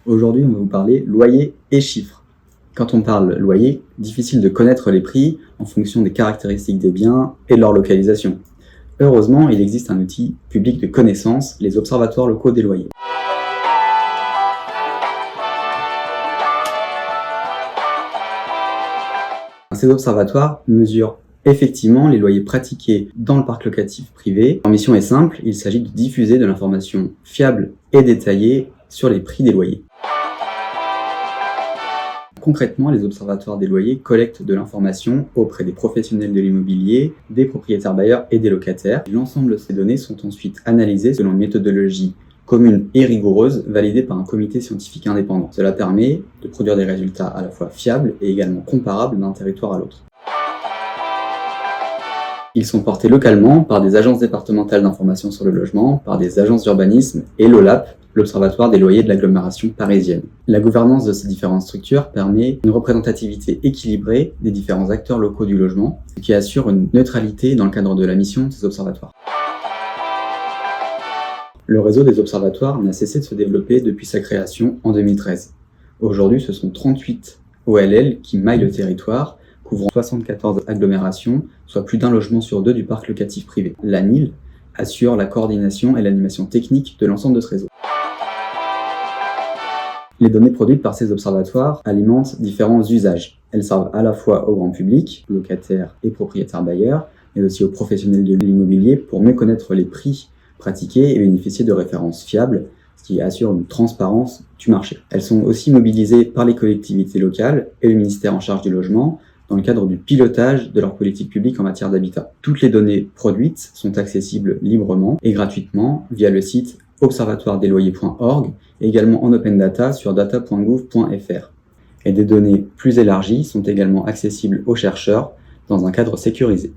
Aujourd'hui, on va vous parler loyer et chiffres. Quand on parle loyer, difficile de connaître les prix en fonction des caractéristiques des biens et de leur localisation. Heureusement, il existe un outil public de connaissance, les observatoires locaux des loyers. Ces observatoires mesurent effectivement les loyers pratiqués dans le parc locatif privé. Leur mission est simple, il s'agit de diffuser de l'information fiable et détaillée sur les prix des loyers. Concrètement, les observatoires des loyers collectent de l'information auprès des professionnels de l'immobilier, des propriétaires bailleurs et des locataires. L'ensemble de ces données sont ensuite analysées selon une méthodologie commune et rigoureuse validée par un comité scientifique indépendant. Cela permet de produire des résultats à la fois fiables et également comparables d'un territoire à l'autre. Ils sont portés localement par des agences départementales d'information sur le logement, par des agences d'urbanisme et l'OLAP, l'Observatoire des loyers de l'agglomération parisienne. La gouvernance de ces différentes structures permet une représentativité équilibrée des différents acteurs locaux du logement, ce qui assure une neutralité dans le cadre de la mission de ces observatoires. Le réseau des observatoires n'a cessé de se développer depuis sa création en 2013. Aujourd'hui, ce sont 38 OLL qui maillent le territoire, couvrant 74 agglomérations, soit plus d'un logement sur deux du parc locatif privé. L'ANIL assure la coordination et l'animation technique de l'ensemble de ce réseau. Les données produites par ces observatoires alimentent différents usages. Elles servent à la fois au grand public, locataires et propriétaires bailleurs, mais aussi aux professionnels de l'immobilier pour mieux connaître les prix pratiqués et bénéficier de références fiables, ce qui assure une transparence du marché. Elles sont aussi mobilisées par les collectivités locales et le ministère en charge du logement dans le cadre du pilotage de leur politique publique en matière d'habitat. Toutes les données produites sont accessibles librement et gratuitement via le site observatoiredesloyers.org et également en open data sur data.gouv.fr. Et des données plus élargies sont également accessibles aux chercheurs dans un cadre sécurisé.